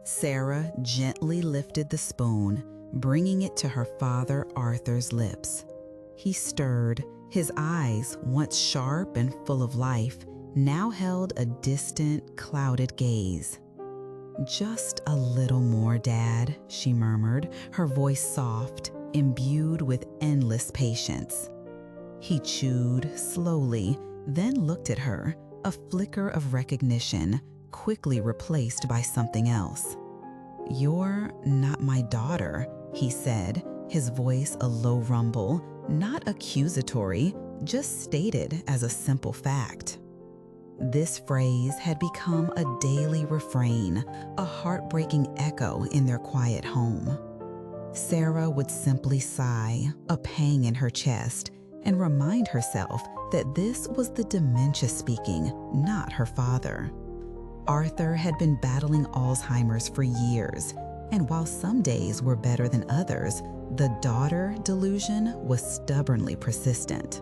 Sarah gently lifted the spoon, bringing it to her father Arthur's lips. He stirred, his eyes, once sharp and full of life, now held a distant, clouded gaze. "Just a little more, Dad," she murmured, her voice soft, imbued with endless patience. He chewed slowly, then looked at her, a flicker of recognition, quickly replaced by something else. "You're not my daughter," he said, his voice a low rumble, not accusatory, just stated as a simple fact. This phrase had become a daily refrain, a heartbreaking echo in their quiet home. Sarah would simply sigh, a pang in her chest, and remind herself that this was the dementia speaking, not her father. Arthur had been battling Alzheimer's for years, and while some days were better than others, the daughter delusion was stubbornly persistent.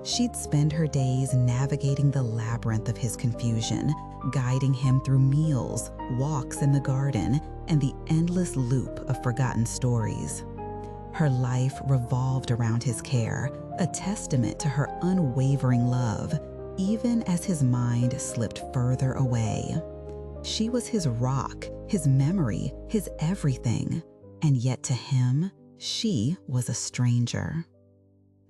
She'd spend her days navigating the labyrinth of his confusion, guiding him through meals, walks in the garden, and the endless loop of forgotten stories. Her life revolved around his care, a testament to her unwavering love, even as his mind slipped further away. She was his rock, his memory, his everything, and yet to him, she was a stranger.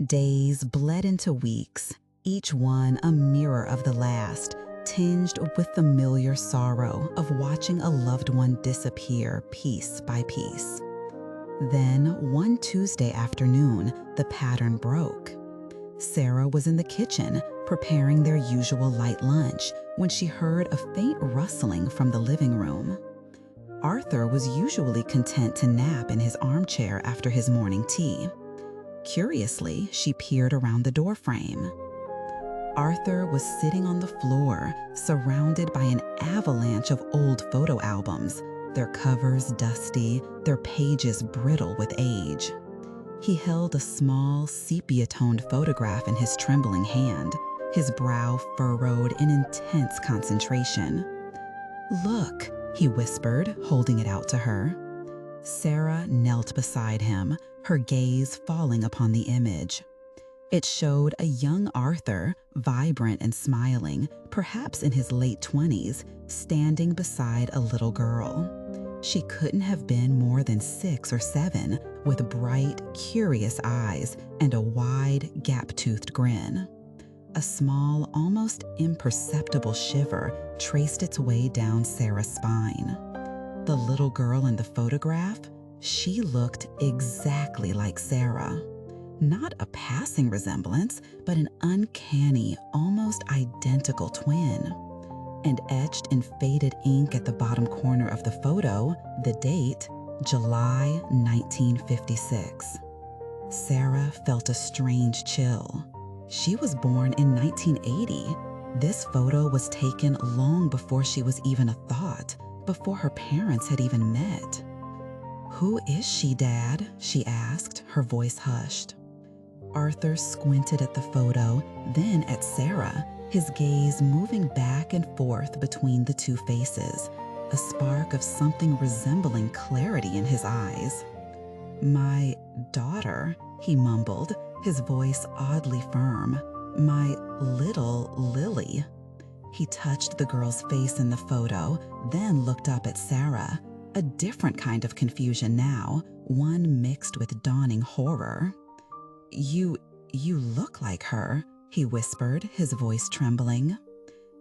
Days bled into weeks, each one a mirror of the last, tinged with familiar sorrow of watching a loved one disappear piece by piece. Then, one Tuesday afternoon, the pattern broke. Sarah was in the kitchen, preparing their usual light lunch, when she heard a faint rustling from the living room. Arthur was usually content to nap in his armchair after his morning tea. Curiously, she peered around the doorframe. Arthur was sitting on the floor, surrounded by an avalanche of old photo albums, their covers dusty, their pages brittle with age. He held a small, sepia-toned photograph in his trembling hand, his brow furrowed in intense concentration. "Look," he whispered, holding it out to her. Sarah knelt beside him, her gaze falling upon the image. It showed a young Arthur, vibrant and smiling, perhaps in his late 20s, standing beside a little girl. She couldn't have been more than 6 or 7, with bright, curious eyes and a wide, gap-toothed grin. A small, almost imperceptible shiver traced its way down Sarah's spine. The little girl in the photograph, she looked exactly like Sarah. Not a passing resemblance, but an uncanny, almost identical twin. And etched in faded ink at the bottom corner of the photo, the date, July 1956. Sarah felt a strange chill. She was born in 1980. This photo was taken long before she was even a thought, before her parents had even met. "Who is she, Dad?" she asked, her voice hushed. Arthur squinted at the photo, then at Sarah, his gaze moving back and forth between the two faces, a spark of something resembling clarity in his eyes. "My daughter," he mumbled, his voice oddly firm. "My little Lily." He touched the girl's face in the photo, then looked up at Sarah, a different kind of confusion now, one mixed with dawning horror. You look like her," he whispered, his voice trembling.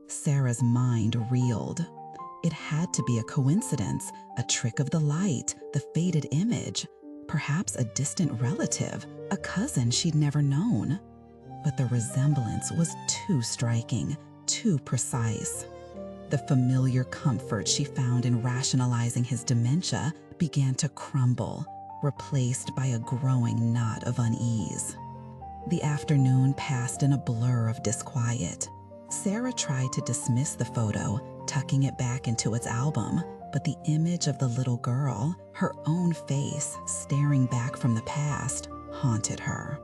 Sarah's mind reeled. It had to be a coincidence, a trick of the light, the faded image, perhaps a distant relative, a cousin she'd never known. But the resemblance was too striking, too precise. The familiar comfort she found in rationalizing his dementia began to crumble, replaced by a growing knot of unease. The afternoon passed in a blur of disquiet. Sarah tried to dismiss the photo, tucking it back into its album, but the image of the little girl, her own face staring back from the past, haunted her.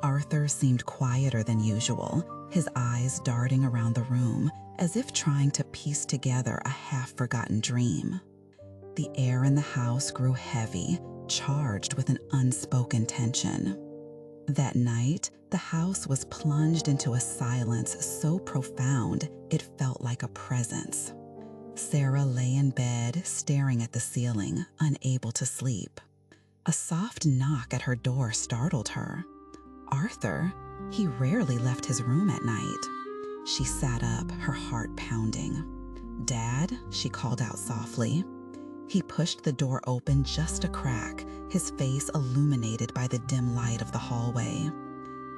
Arthur seemed quieter than usual, his eyes darting around the room, as if trying to piece together a half-forgotten dream. The air in the house grew heavy, charged with an unspoken tension. That night, the house was plunged into a silence so profound it felt like a presence. Sarah lay in bed, staring at the ceiling, unable to sleep. A soft knock at her door startled her. Arthur, he rarely left his room at night. She sat up, her heart pounding. "Dad," she called out softly. He pushed the door open just a crack, his face illuminated by the dim light of the hallway.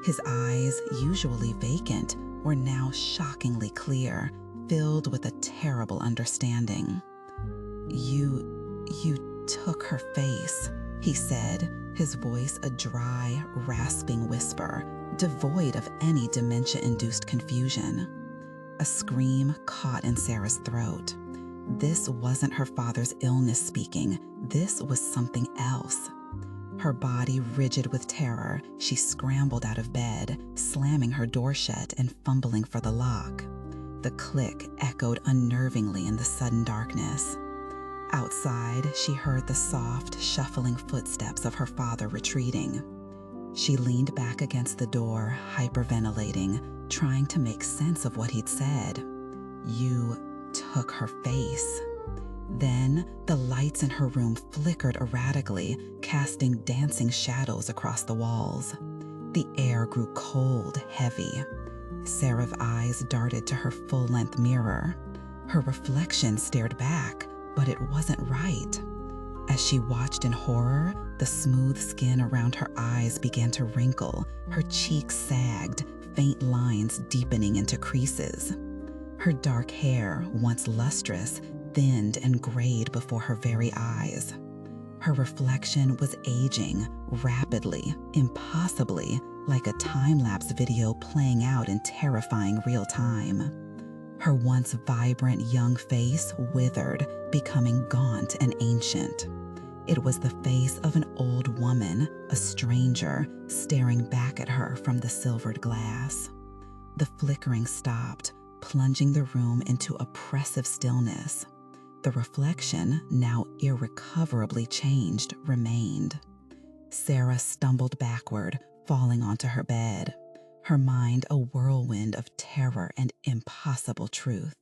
His eyes, usually vacant, were now shockingly clear, filled with a terrible understanding. You took her face," he said, his voice a dry, rasping whisper, devoid of any dementia-induced confusion. A scream caught in Sarah's throat. This wasn't her father's illness speaking. This was something else. Her body rigid with terror, she scrambled out of bed, slamming her door shut and fumbling for the lock. The click echoed unnervingly in the sudden darkness. Outside, she heard the soft, shuffling footsteps of her father retreating. She leaned back against the door, hyperventilating, trying to make sense of what he'd said. "You took her face." Then, the lights in her room flickered erratically, casting dancing shadows across the walls. The air grew cold, heavy. Sarah's eyes darted to her full-length mirror. Her reflection stared back, but it wasn't right. As she watched in horror, the smooth skin around her eyes began to wrinkle, her cheeks sagged, faint lines deepening into creases. Her dark hair, once lustrous, thinned and grayed before her very eyes. Her reflection was aging, rapidly, impossibly, like a time-lapse video playing out in terrifying real time. Her once vibrant young face withered, becoming gaunt and ancient. It was the face of an old woman, a stranger, staring back at her from the silvered glass. The flickering stopped, plunging the room into oppressive stillness. The reflection, now irrecoverably changed, remained. Sarah stumbled backward, falling onto her bed, her mind a whirlwind of terror and impossible truth.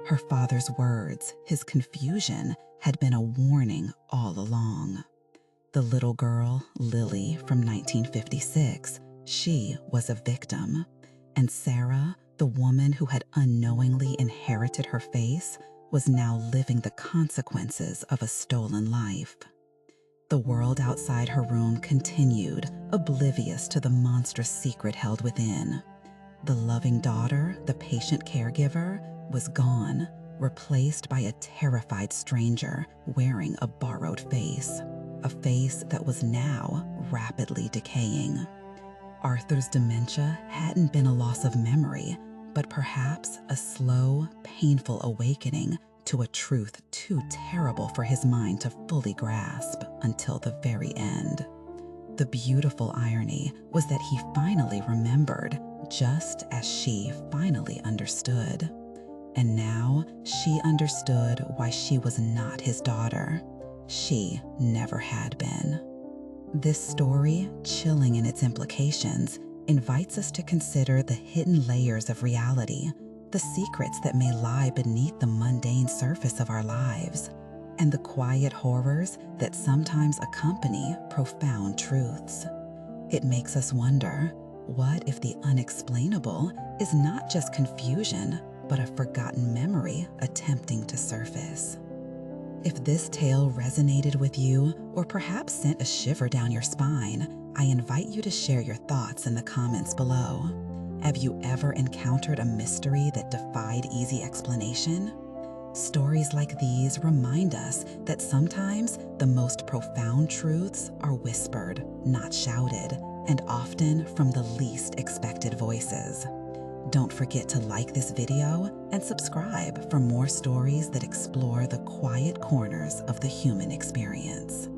Her father's words, his confusion, had been a warning all along. The little girl, Lily, from 1956, she was a victim. And Sarah, the woman who had unknowingly inherited her face, was now living the consequences of a stolen life. The world outside her room continued, oblivious to the monstrous secret held within. The loving daughter, the patient caregiver, was gone, replaced by a terrified stranger wearing a borrowed face, a face that was now rapidly decaying. Arthur's dementia hadn't been a loss of memory, but perhaps a slow, painful awakening to a truth too terrible for his mind to fully grasp until the very end. The beautiful irony was that he finally remembered, just as she finally understood. And now she understood why she was not his daughter. She never had been. This story, chilling in its implications, invites us to consider the hidden layers of reality, the secrets that may lie beneath the mundane surface of our lives, and the quiet horrors that sometimes accompany profound truths. It makes us wonder, what if the unexplainable is not just confusion, but a forgotten memory attempting to surface? If this tale resonated with you, or perhaps sent a shiver down your spine, I invite you to share your thoughts in the comments below. Have you ever encountered a mystery that defied easy explanation? Stories like these remind us that sometimes the most profound truths are whispered, not shouted, and often from the least expected voices. Don't forget to like this video and subscribe for more stories that explore the quiet corners of the human experience.